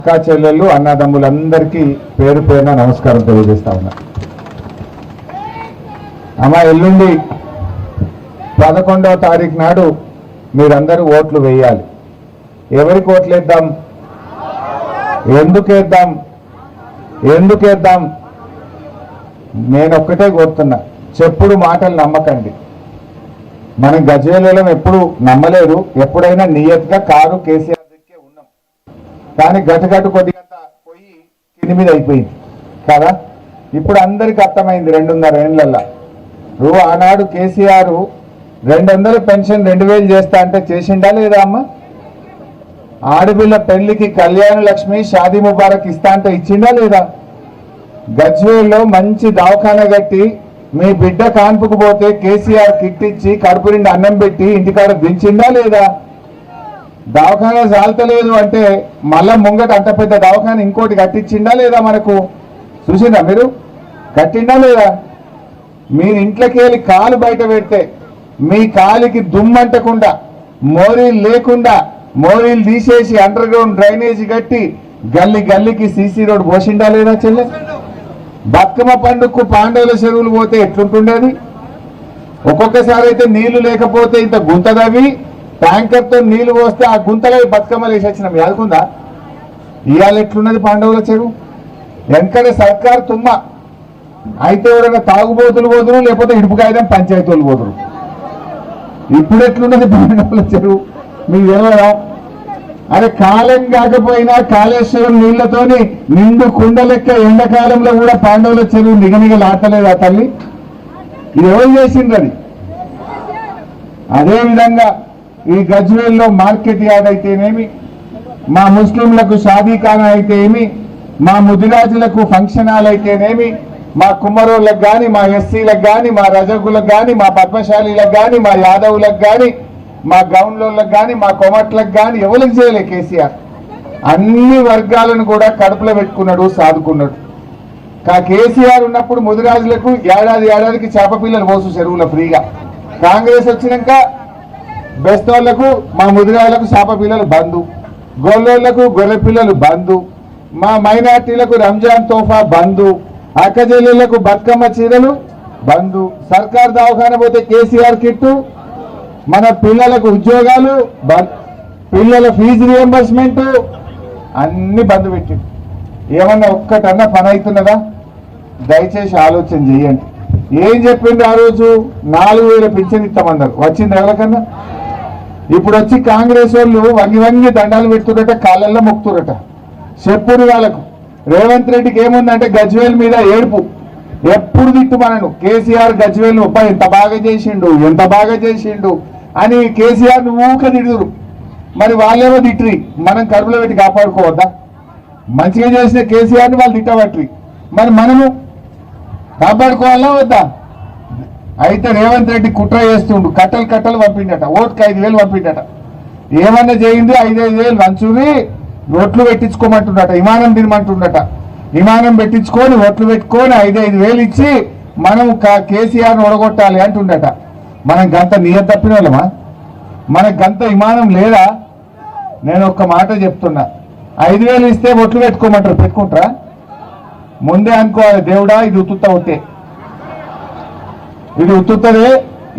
అక్కా చెల్లెళ్ళు అన్నదమ్ములందరికీ పేరు పేరున నమస్కారం తెలియజేస్తా ఉన్నా. అమ్మ, ఎల్లుండి 11వ తారీఖు నాడు మీరందరూ ఓట్లు వేయాలి. ఎవరికి ఓట్లు వేద్దాం? ఎందుకేద్దాం? నేను ఒక్కటే కోరుతున్నా, చెప్పుడు మాటలు నమ్మకండి. మనం గజ్వేలలో ఎప్పుడు నమ్మలేదు. ఎప్పుడైనా నియత్గా కారు కేసీఆర్ దిక్కే ఉన్నాం. కానీ గటు కొద్దిగా పోయి కింది మీద అయిపోయింది కదా. ఇప్పుడు అందరికీ అర్థమైంది 2.5 ఏళ్ళల్లో. ఆనాడు కేసీఆర్ 200 పెన్షన్ 2000 చేస్తా అంటే చేసిండా లేదా అమ్మ? ఆడపిల్ల పెళ్లికి కళ్యాణ లక్ష్మి షాదీ ముబారక్ ఇస్తా అంటే ఇచ్చిండా లేదా? గజ్వేల్లో మంచి దవాఖానా కట్టి మీ బిడ్డ కాన్పుకు పోతే కేసీఆర్ కిట్ ఇచ్చి కడుపు నిండి అన్నం పెట్టి ఇంటికాడ దించిందా లేదా? దవాఖానా చాలతలేదు అంటే మళ్ళా ముంగట అంత పెద్ద దవాఖానా ఇంకోటి కట్టించిండా లేదా? మనకు చూసిందా మీరు? కట్టిండా లేదా? మీరు ఇంట్లోకి వెళ్ళి కాలు బయట పెడితే మీ కాలికి దుమ్మంటకుండా, మోరీలు లేకుండా, మోరీలు తీసేసి అండర్ గ్రౌండ్ డ్రైనేజీ కట్టి గల్లీకి సీసీ రోడ్ పోసిండా లేదా చెల్లె? బతుకమ్మ పండుగకు పాండవుల చెరువులు పోతే ఎట్లుంటుండేది? ఒక్కొక్కసారి అయితే నీళ్లు లేకపోతే ఇంత గుంత తవ్వి ట్యాంకర్తో నీళ్లు పోస్తే ఆ గుంతలో బతుకమ్మలు వేసొచ్చినాం. యాదుకుందా? ఇవాళ ఎట్లున్నది పాండవుల చెరువు? వెంకట సర్కార్ తుమ్మ అయితే ఎవరైనా తాగుబోతులు పోదురు, లేకపోతే ఇడుపు కాయడం పంచాయతీలు పోదురు. ఇప్పుడు ఎట్లున్నది పాండవుల చెరువు? మీకు తెలియదా? అరే, కాలం కాకపోయినా కాళేశ్వరం నీళ్లతోని నిండు కుండ లెక్క ఎండాకాలంలో కూడా పాండవుల చెరువు నిగనిగలాటలేదా తల్లి? ఇది ఎవరు చేసిండ్రు? అది అదేవిధంగా ఈ గజ్వేల్లో మార్కెట్ యార్డ్ అయితేనేమి, మా ముస్లింలకు షాదీఖానా అయితేనేమి, మా ముదిరాజులకు ఫంక్షన్ హాల్ అయితేనేమి, మా కుమ్మరోళ్ళకు కానీ, మా ఎస్సీలకు కానీ, మా రజకులకు కానీ, మా పద్మశాలీలకు కానీ, మా యాదవులకు కానీ, మా గౌన్లోళ్ళకు కానీ, మా కొమట్లకు కానీ ఎవరికి చేయలే కేసీఆర్. అన్ని వర్గాలను కూడా కడుపులో పెట్టుకున్నాడు, సాదుకున్నాడు. కేసీఆర్ ఉన్నప్పుడు ముదిరాజులకు ఏడాదికి చేప పిల్లలు పోసు చెరువుల ఫ్రీగా. కాంగ్రెస్ వచ్చినాక బెస్తోళ్లకు, మా ముదిరాజులకు చేప పిల్లలు బంధు, గొల్లోళ్లకు గొర్రె పిల్లలు బంధు, మా మైనార్టీలకు రంజాన్ తోఫా బంధు, అక్కజల్లులకు బతుకమ్మ చీరలు బంధు, సర్కార్ దవాఖాన పోతే కేసీఆర్ కిట్టు, మన పిల్లలకు ఉద్యోగాలు, పిల్లల ఫీజు రియంబర్స్మెంట్ అన్ని బంధు పెట్టింది. ఏమన్నా ఒక్కటన్నా పని అవుతున్నదా? దయచేసి ఆలోచన చేయండి. ఏం చెప్పింది ఆ రోజు? 4000 పింఛన్ ఇస్తామన్నారు. వచ్చింది ఎవరికన్నా? ఇప్పుడు వచ్చి కాంగ్రెస్ వాళ్ళు వంగి దండాలు పెడుతురట, కాళ్ళల్లో మొక్కుతురట. చెప్పుడు వాళ్ళకు. రేవంత్ రెడ్డికి ఏముందంటే గజ్వేల్ మీద ఏడుపు. ఎప్పుడు తిట్టు మనను కేసీఆర్ గజ్వేల్ ఎంత బాగా చేసిండు అని కేసీఆర్ ఊక తిడుదురు. మరి వాళ్ళేమో తిట్టిరి, మనం కడుపులో పెట్టి కాపాడుకోవద్దా? మంచిగా చేసిన కేసీఆర్ని వాళ్ళు తిట్టబట్టి మరి మనము కాపాడుకోవాలా వద్దా? అయితే రేవంత్ రెడ్డి కుట్ర చేస్తుండు, కట్టలు పంపిండట, ఓటుకు 5000 పంపిండట. ఏమన్నా చేయింది 5,000 లంచుని ఓట్లు పెట్టించుకోమంటుండట, విమానం తినమంటుండట. విమానం పెట్టించుకొని ఓట్లు పెట్టుకొని 5,000 ఇచ్చి మనం కేసీఆర్ని ఓడగొట్టాలి అంటుండట. మనం గంత నియత తప్పిన వాళ్ళమా? మనకు గంత విమానం లేదా? నేను ఒక్క మాట చెప్తున్నా, 5,000 ఇస్తే ఓట్లు పెట్టుకోమంటారు, పెట్టుకుంటారా? ముందే అనుకోవాలి, దేవుడా ఇది ఉత్తుతే, ఇది ఉత్తుతదే,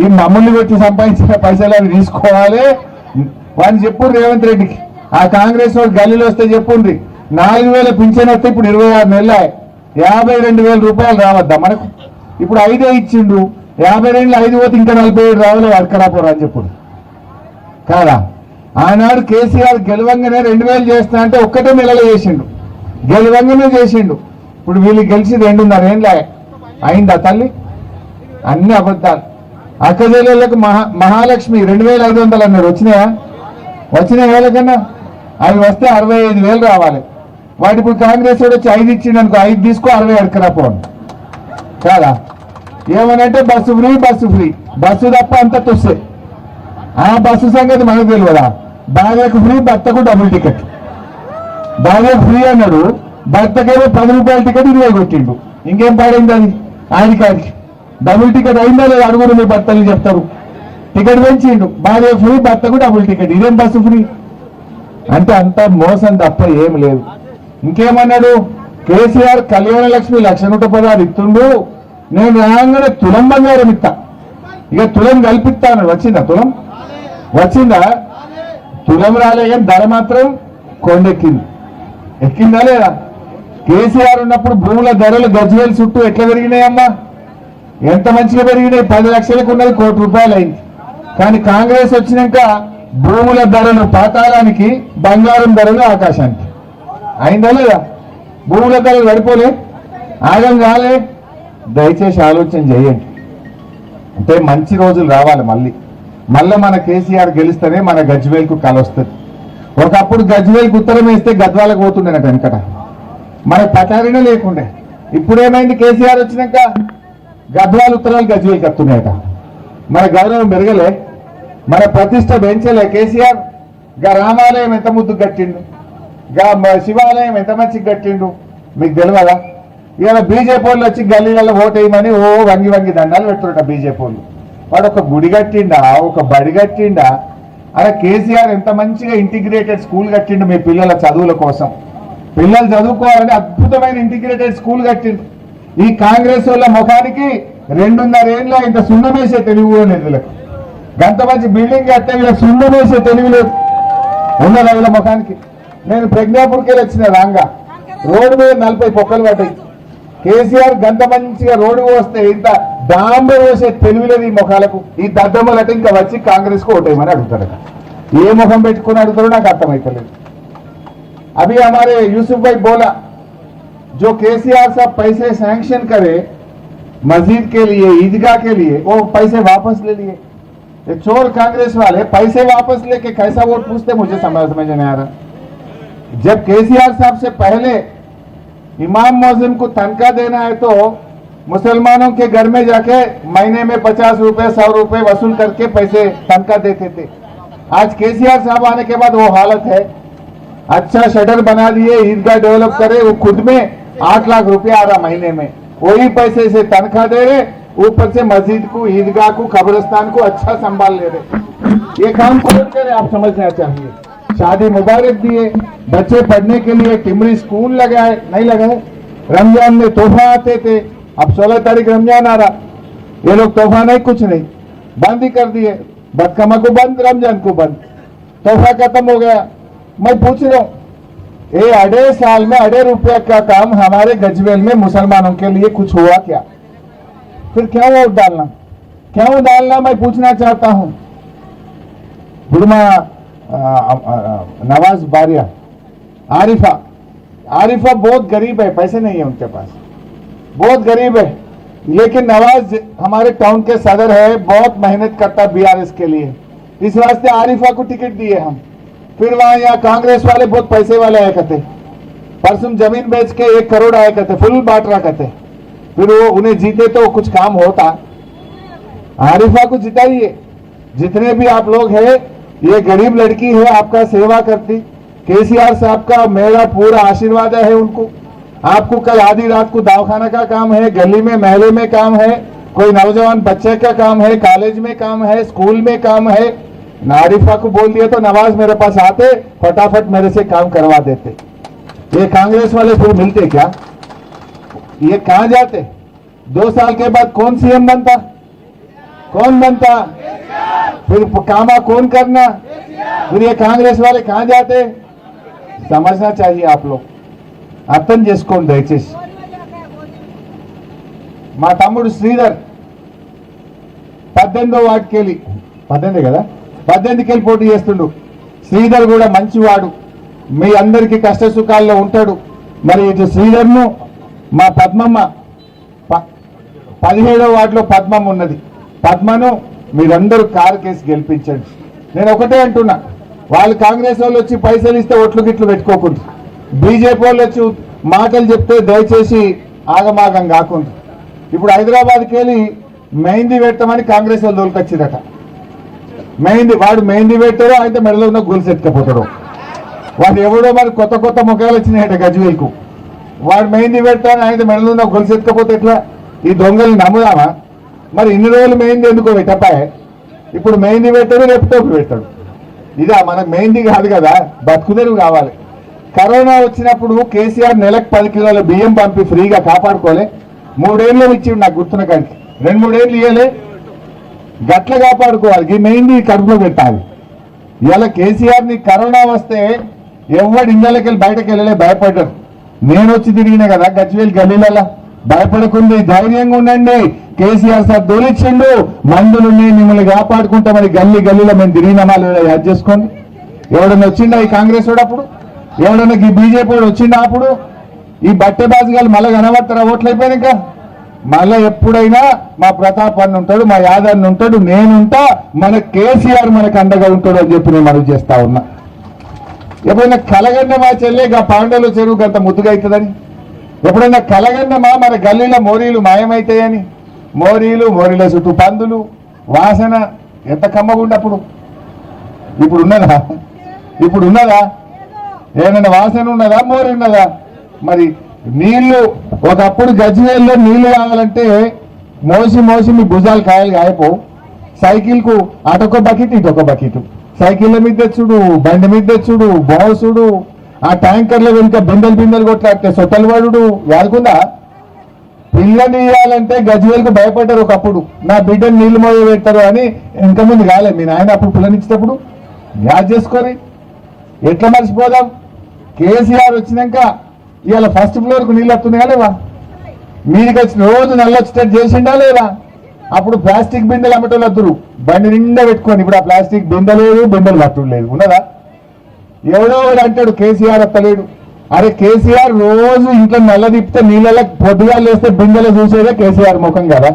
ఈ మమ్మల్ని పెట్టి సంపాదించిన పైసలు అవి తీసుకోవాలి వాడిని చెప్పు రేవంత్ రెడ్డికి. ఆ కాంగ్రెస్ వాళ్ళు గల్లీలో వస్తే చెప్పుండ్రి, 4,000 పింఛన్ వస్తే ఇప్పుడు 26 నెలలు 52,000 రూపాయలు రావద్దా మనకు? ఇప్పుడు 5 ఇచ్చిండు, 52 5 పోతే ఇంకా 47 రావాలి, వర్కరాపోరా అని చెప్పు కాదా? ఆనాడు కేసీఆర్ గెలవంగానే 2000 చేస్తా అంటే ఒక్కటే నెలలో చేసిండు, గెలవంగానే చేసిండు. ఇప్పుడు వీళ్ళు గెలిచి 2.5 ఏళ్ళ అయిందా తల్లి? అన్ని అబద్ధాలు. అక్కజల్లకు మహాలక్ష్మి 2,500 అన్నాడు, వచ్చినాయా? వచ్చిన వేళకన్నా అవి వస్తే 65,000 రావాలి. వాటి ఇప్పుడు కాంగ్రెస్ వాడు వచ్చి 5 ఇచ్చిండు అనుకో, 5 తీసుకో 60 అడకరాపోను కాదా? ఏమనంటే బస్సు ఫ్రీ, బస్సు తప్ప అంత తొస్తే. ఆ బస్సు సంగతి మనకు తెలియదా? భార్యకు ఫ్రీ, భర్తకు డబుల్ టికెట్. భార్యకు ఫ్రీ అన్నాడు, భర్తకేమో 10 రూపాయల టికెట్ 20 కొట్టిండు. ఇంకేం పాడైంది అది? ఆయనకి డబుల్ టికెట్ అయిందా లేదా అడుగురు, మీ భర్తలు చెప్తారు. టికెట్ పెంచిండు, భార్య ఫ్రీ, భర్తకు డబుల్ టికెట్. ఇదేం బస్సు ఫ్రీ అంటే? అంత మోసం తప్ప ఏం లేదు. ఇంకేమన్నాడు? కేసీఆర్ కళ్యాణ లక్ష్మి 1,116 ఇస్తుండు, నేను రాగానే తులం బంగారం ఇస్తా, ఇక తులం కల్పిస్తాను. వచ్చిందా తులం? వచ్చిందా? తులం రాలే, కానీ ధర మాత్రం కొండెక్కింది. ఎక్కిందా లేదా? కేసీఆర్ ఉన్నప్పుడు భూముల ధరలు గజ్వేల్ చుట్టూ ఎట్లా పెరిగినాయమ్మా? ఎంత మంచిగా పెరిగినాయి. 10 లక్షలకు ఉన్నది ₹1,00,00,000 అయింది. కానీ కాంగ్రెస్ వచ్చినాక భూముల ధరలు పాతాళానికి, బంగారం ధరలు ఆకాశానికి. అయిందా లేదా? భూముల ధరలు పడిపోలే, ఆగం కాలే. దయచేసి ఆలోచన చేయండి. అంటే మంచి రోజులు రావాలి. మళ్ళీ మన కేసీఆర్ గెలిస్తేనే మన గజ్వేల్కు కల వస్తుంది. ఒకప్పుడు గజ్వేల్కి ఉత్తరం వేస్తే గద్వాలకు పోతుండేనట వెనకట, మనకు పటారినే లేకుండే. ఇప్పుడేమైంది? కేసీఆర్ వచ్చినాక గద్వాల ఉత్తరాలు గజ్వేల్కి వస్తున్నాయట. మన గౌరవం పెరగలే, మన ప్రతిష్ట పెంచలే. కేసీఆర్ గా రామాలయం ఎంత ముద్దు కట్టిండు, గా శివాలయం ఎంత మంచిగా కట్టిండు, మీకు తెలియదా? ఇవాళ బీజేపీ వాళ్ళు వచ్చి గల్లీలలో ఓటేయమని వంగి వంగి దండాలు పెడుతున్నట బీజేపీ వాళ్ళు. వాడు ఒక గుడి కట్టిండా, ఒక బడి కట్టిండా? అలా కేసీఆర్ ఎంత మంచిగా ఇంటిగ్రేటెడ్ స్కూల్ కట్టిండు మీ పిల్లల చదువుల కోసం. పిల్లలు చదువుకోవాలని అద్భుతమైన ఇంటిగ్రేటెడ్ స్కూల్ కట్టిండు. ఈ కాంగ్రెస్ వాళ్ళ ముఖానికి 2.5 ఏళ్ళ ఇంత సున్నమేసే తెలివి లేదు వీళ్ళకు. గంత మంచి బిల్డింగ్ కట్టే వీళ్ళకి సున్నమేసే తెలివి లేదు ఉన్నదా వీళ్ళ ముఖానికి? నేను ప్రజ్ఞాపూర్కి వెళ్ళి వచ్చిన రాంగా రోడ్డు మీద 40 పొక్కలు పడ్డాయి. కేసీఆర్ గంత మంచిగా రోడ్డు వస్తే ఇంత డాంబర్ వేసే తెలివిలేదు ఈ ముఖాలకు. ఈ దద్దమ్మలట ఇంకా వచ్చి కాంగ్రెస్ కు ఓటేయమని అడుగుతాడట. ఏ ముఖం పెట్టుకుని అడుగుతాడో నాకు అర్థమైతలేదు. अभी हमारे यूसुफ भाई बोला, जो केसीआर साहब पैसे सैंक्शन करे मस्जिद के लिए, ईदगाह के लिए, वो पैसे वापस ले लिए. ये चोर कांग्रेस वाले पैसे वापस लेके कैसा वोट पूछते मुझे समझ नहीं आ रहा. जब केसीआर साहब से पहले इमाम मौजिम को तनख्वाह देना है तो मुसलमानों के घर में जाके महीने में 50 रुपए 100 रुपए वसूल करके पैसे तनख्वाह देते थे. आज केसीआर साहब आने के बाद वो हालत है. अच्छा शटर बना दिए, ईदगाह डेवलप करे, वो खुद में 8 लाख रुपया आ रहा महीने में. वही पैसे से तनख्वाह दे रहे, ऊपर से मस्जिद को, ईदगाह को, कब्रिस्तान को अच्छा संभाल ले रहे. ये काम कौन करे आप समझना चाहिए. शादी मुबारक दिए, बच्चे पढ़ने के लिए टिमरी स्कूल लगाए, नहीं लगाए. रमजान में तोहफा आते थे, अब 16 तारीख रमजान आ रहा, ये लोग तोहफा नहीं, कुछ नहीं, बंद ही कर दिए. बदकमा को बंद, रमजान को बंद, तोहफा खत्म हो गया. मैं पूछ रहा हूं, ये 2.5 साल में 2.5 रुपया का काम हमारे गजवेल में मुसलमानों के लिए कुछ हुआ क्या? फिर क्या वोट डालना, क्यों डालना, मैं पूछना चाहता हूं. बुढ़मा नवाज बारिया, आरिफा बहुत गरीब है, पैसे नहीं है उनके पास, बहुत गरीब है. लेकिन नवाज हमारे टाउन के सदर है, बहुत मेहनत करता बीआरएस के लिए, इस वास्ते आरिफा को टिकट दिए हम. फिर वहां यहाँ कांग्रेस वाले बहुत पैसे वाले आए करते, परसों जमीन बेच के 1 करोड़ आए करते, फुल बांट रहा करते. फिर वो उन्हें जीते तो कुछ काम होता. आरिफा को जिताइए. जितने भी आप लोग हैं, ये गरीब लड़की है, आपका सेवा करती. केसीआर साहब का मेरा पूरा आशीर्वाद है उनको. आपको कल आधी रात को दवाखाना का काम है, गली में महल्ले में काम है, कोई नौजवान बच्चे का काम है, कॉलेज में काम है, स्कूल में काम है. आरिफा को बोल दिया तो नवाज मेरे पास आते, फटाफट मेरे से काम करवा देते. ये कांग्रेस वाले फिर मिलते क्या? ये कहां जाते? 2 साल के बाद कौन सीएम बनता? कौन बनता? फिर कामा कौन करना? फिर ये कांग्रेस वाले कहां जाते? समझना चाहिए आप लोग. అర్థం చేసుకోండి దయచేసి. మా తమ్ముడు శ్రీధర్ 18వ వార్డుకి వెళ్ళి 18 కదా 18కి వెళ్ళి పోటీ చేస్తుండు. శ్రీధర్ కూడా మంచివాడు, మీ అందరికీ కష్ట సుఖాల్లో ఉంటాడు. మరి ఇటు శ్రీధర్ను మా పద్మమ్మ 17వ వార్డులో పద్మమ్మ ఉన్నది, పద్మను మీరందరూ కారు కేసి గెలిపించండి. నేను ఒకటే అంటున్నా, వాళ్ళు కాంగ్రెస్ వాళ్ళు వచ్చి పైసలు ఇస్తే ఒట్లు గిట్లు పెట్టుకోకుండా, బీజేపీ వాళ్ళు వచ్చి మాటలు చెప్తే దయచేసి ఆగమాగం కాకుండా. ఇప్పుడు హైదరాబాద్కి వెళ్ళి మెహందీ పెట్టమని కాంగ్రెస్ వాళ్ళు దొరికొచ్చిరట. వాడు మెహందీ పెట్టారో అయితే మెడలో ఉన్న గొలుసు ఎత్తుకపోతాడు. వాడు ఎవడో మరి కొత్త కొత్త ముఖాలు వచ్చినాయట గజ్వేల్కు. వాడు మెహందీ పెడతాను అయితే మెడలో ఉన్న గొలుసు ఎత్తుకపోతే ఎట్లా? ఈ దొంగల్ని నమ్ముదామా? మరి ఇన్ని రోజులు మెహందీ ఎందుకో పెట్టపాయే, ఇప్పుడు మెహందీ పెట్టాడు, రేపు టోపీ పెట్టాడు. ఇదా మనకు మెహందీ కాదు కదా, బతుకుదెరువు కావాలి. కరోనా వచ్చినప్పుడు కేసీఆర్ నెలకు 10 కిలోల బియ్యం పంపి ఫ్రీగా కాపాడుకోలే. 3 ఏళ్ళు ఇచ్చి నాకు గుర్తున్న కాడికి 2-3 ఏళ్ళు ఇవ్వలే. గట్ల కాపాడుకోవాలి, ఈ మెయిన్ కడుపులో పెట్టాలి. ఇలా కేసీఆర్ని కరోనా వస్తే ఎవడు ఇండ్లకి వెళ్ళి బయటకు వెళ్ళలే, భయపడ్డారు. నేను వచ్చి తిరిగినా కదా గజ్వేల్ గల్లీలలో, భయపడకుంది, ధైర్యంగా ఉండండి. కేసీఆర్ సార్ దూరిచ్చిండు, మందులుండి మిమ్మల్ని కాపాడుకుంటామని గల్లీలో మేము తిరిగినామా లేదా యాద్ చేసుకోండి. ఎవడన్నా వచ్చిండా ఈ కాంగ్రెస్ వాడు అప్పుడు? ఎవడన్నా ఈ బీజేపీ వాడు వచ్చిండా అప్పుడు? ఈ బట్టె బాజుగాలు మళ్ళీ కనబడతారా ఓట్లు అయిపోయాక? మళ్ళీ ఎప్పుడైనా మా ప్రతాప్ అన్న ఉంటాడు, మా యాదవ్ ఉంటాడు, నేనుంటా, మన కేసీఆర్ మనకు అండగా ఉంటాడు అని చెప్పి నేను మనవి చేస్తా ఉన్నా. ఎప్పుడైనా కలగండ మా చెల్లెగా పాండవుల చెరువుకి అంత ముద్దుగా అవుతుందని? ఎప్పుడైనా కలగండమా మన గల్లీలో మోరీలు మాయమవుతాయని? మోరీల చుట్టూ పందులు, వాసన ఎంత కమ్మగుండప్పుడు. ఇప్పుడు ఉన్నదా? ఏమైనా వాసన ఉన్నదా? మోరీ ఉన్నదా? మరి నీళ్లు ఒకప్పుడు గజ్వేల్లో నీళ్లు కావాలంటే మోసి మీ భుజాలు కాయలు కాయపోవు. సైకిల్కు అటొక బకెట్ ఇటొక బకెట్, సైకిళ్ళ మీద తెచ్చుడు, బండి మీద తెచ్చుడు, బోసుడు, ఆ ట్యాంకర్ల వెనుక బిందెలు కొట్లాడితే సొట్టలు పడుడు. యాదుకుందా? పిల్లని ఇవ్వాలంటే గజ్వేల్కు భయపడ్డారు ఒకప్పుడు. నా బిడ్డను నీళ్లు మోయ పెడతారు అని. ఇంతకుముందు కాలే మీ నాయన అప్పుడు పిల్లనిచ్చేటప్పుడు యాద్ చేసుకొని ఎట్లా మర్చిపోదాం? కేసీఆర్ వచ్చినాక ఇవాళ ఫస్ట్ ఫ్లోర్కు నీళ్ళు వస్తున్నాయా లేవా? మీదికి వచ్చి రోజు నల్లొచ్చేటట్టు చేసిండా లేదా? అప్పుడు ప్లాస్టిక్ బిందెలు అమ్మటోళ్ళు వద్దురు, బండి నిండా పెట్టుకొని. ఇప్పుడు ఆ ప్లాస్టిక్ బిందె లేదు, బిందెలు పట్టుడు లేదు. ఉన్నదా? ఎవడో అంటాడు కేసీఆర్ వస్తలేడు. అరే కేసీఆర్ రోజు ఇంట్లో నల్ల తిప్పితే నీళ్ళలో పొద్దుగాలు వేస్తే బిందెలు చూసేదే కేసీఆర్ ముఖం కదా.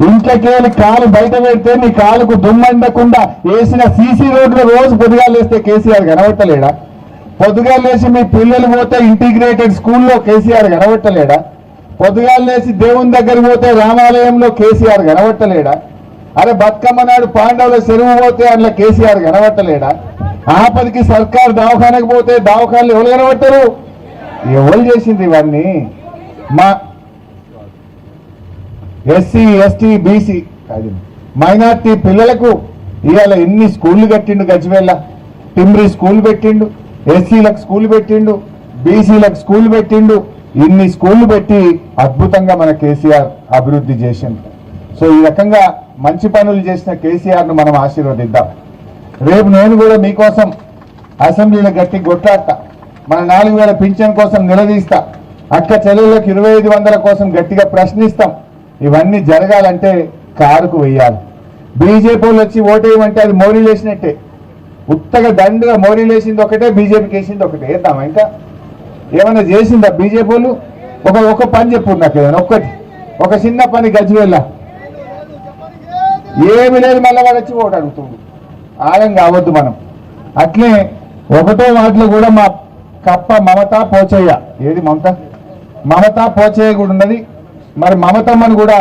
ఇంట్లోకి వెళ్ళి కాలు బయట పెడితే నీ కాలుకు దుమ్మండకుండా వేసిన సీసీ రోడ్లు రోజు పొద్దుగాలు వేస్తే కేసీఆర్ కనబట్టలేడా? పొద్దుగాలు వేసి మీ పిల్లలు పోతే ఇంటిగ్రేటెడ్ స్కూల్లో కేసీఆర్ కనబట్టలేడా? పొద్దుగాలు వేసి దేవుని దగ్గర పోతే రామాలయంలో కేసీఆర్ కనబట్టలేడా? అరే బతుకమ్మ నాడు పాండవుల చెరువు పోతే అందులో కేసీఆర్ కనబట్టలేడా? ఆపదికి సర్కారు దవాఖానకు పోతే దవాఖానలు ఎవరు కనబడతారు? ఎవరు చేసింది ఇవన్నీ? మా ఎస్సీ ఎస్టీ బీసీ మైనార్టీ పిల్లలకు ఇవాళ ఎన్ని స్కూళ్ళు కట్టిండు గజ్వేల్ల. టిమ్రీ స్కూల్ పెట్టిండు, ఎస్సీలకు స్కూల్ పెట్టిండు, బీసీలకు స్కూల్ పెట్టిండు. ఇన్ని స్కూళ్ళు పెట్టి అద్భుతంగా మన కేసీఆర్ అభివృద్ధి చేసిండు. సో ఈ రకంగా మంచి పనులు చేసిన కేసీఆర్ను మనం ఆశీర్వదిద్దాం. రేపు నేను కూడా మీకోసం అసెంబ్లీలో గట్టి కొట్లాడతా. మన 4000 పింఛన్ కోసం నిలదీస్తా. అక్క చెల్లెళ్ళకి 2500 కోసం గట్టిగా ప్రశ్నిస్తాం. ఇవన్నీ జరగాలంటే కారుకు వెయ్యాలి. బీజేపీ వాళ్ళు వచ్చి ఓటేయమంటే అది మోరీలు వేసినట్టే. ఉత్తగా దండుగా మోరీలు వేసింది ఒకటే, బీజేపీకి వేసింది ఒకటే. వేద్దామా? ఇంకా ఏమైనా చేసిందా బీజేపీ వాళ్ళు? ఒక పని చెప్పు నాకు, ఏదైనా ఒక చిన్న పని గజ్వేల్లా ఏమి లేదు. మళ్ళీ వాడు వచ్చి ఓటు అడుగుతుంది. ఆగం కావద్దు మనం. అట్లే ఒకటో వాటిలో కూడా మా కప్ప మమతా పోచయ్య, ఏది మమతా పోచయ్య కూడా ఉన్నది. మరి మమతమ్మని కూడా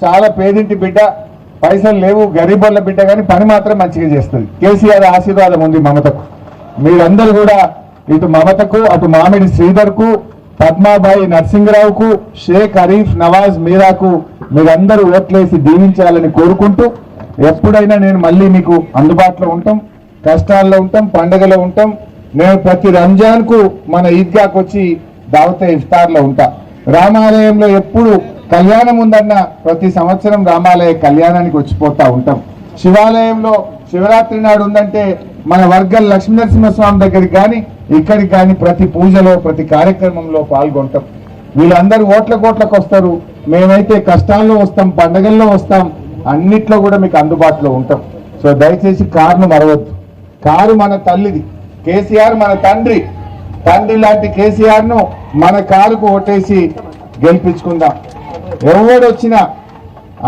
చాలా పేదింటి బిడ్డ, పైసలు లేవు, గరీబోళ్ళ బిడ్డ, కానీ పని మాత్రం మంచిగా చేస్తుంది. కేసీఆర్ ఆశీర్వాదం ఉంది మమతకు. మీరందరూ కూడా ఇటు మమతకు, అటు మామిడి శ్రీధర్కు, పద్మాబాయి నరసింహరావుకు, షేక్ హరీఫ్, నవాజ్ మీరాకు మీరందరూ ఓట్లేసి దీవించాలని కోరుకుంటూ, ఎప్పుడైనా నేను మళ్ళీ మీకు అందుబాటులో ఉంటాం. కష్టాల్లో ఉంటాం, పండుగలో ఉంటాం. నేను ప్రతి రంజాన్కు మన ఈద్గాకు వచ్చి దావతే ఇఫ్తార్లో ఉంటా. రామాలయంలో ఎప్పుడు కళ్యాణం ఉందన్న ప్రతి సంవత్సరం రామాలయ కళ్యాణానికి వచ్చిపోతా ఉంటాం. శివాలయంలో శివరాత్రి నాడు ఉందంటే మన వర్గల్ లక్ష్మీనరసింహస్వామి దగ్గరికి కానీ ఇక్కడికి కానీ ప్రతి పూజలో ప్రతి కార్యక్రమంలో పాల్గొంటాం. వీళ్ళందరూ ఓట్లకు వస్తారు. మేమైతే కష్టాల్లో వస్తాం, పండగల్లో వస్తాం, అన్నిట్లో కూడా మీకు అందుబాటులో ఉంటాం. సో దయచేసి కారును మరవద్దు. కారు మన తల్లిది, కేసీఆర్ మన తండ్రి లాంటి కేసీఆర్ను మన కారుకు ఓటేసి గెలిపించుకుందాం. ఎవడు వచ్చినా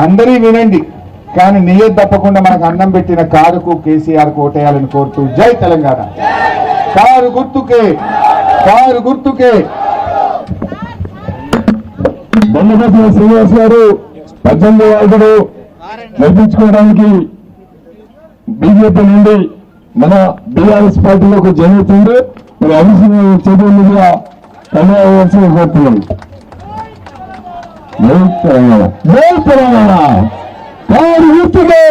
అందరి వినండి, కానీ నియత్ తప్పకుండా మనకు అన్నం పెట్టిన కారుకు కేసీఆర్కు ఓటేయాలని కోరుతూ జై తెలంగాణ. కారు గుర్తుకే. బొమ్మపతి శ్రీనివాస్ గారు 18 వార్డులు గెలిపించుకోవడానికి బీజేపీ నుండి మన బీఆర్ఎస్ పార్టీలోకి జరుగుతుంది. మరి అవిసిన చేతుల మీదుగా కన్యావలసి కోరుతున్నాం. జై తెలంగాణ, కారు గుర్తుకే.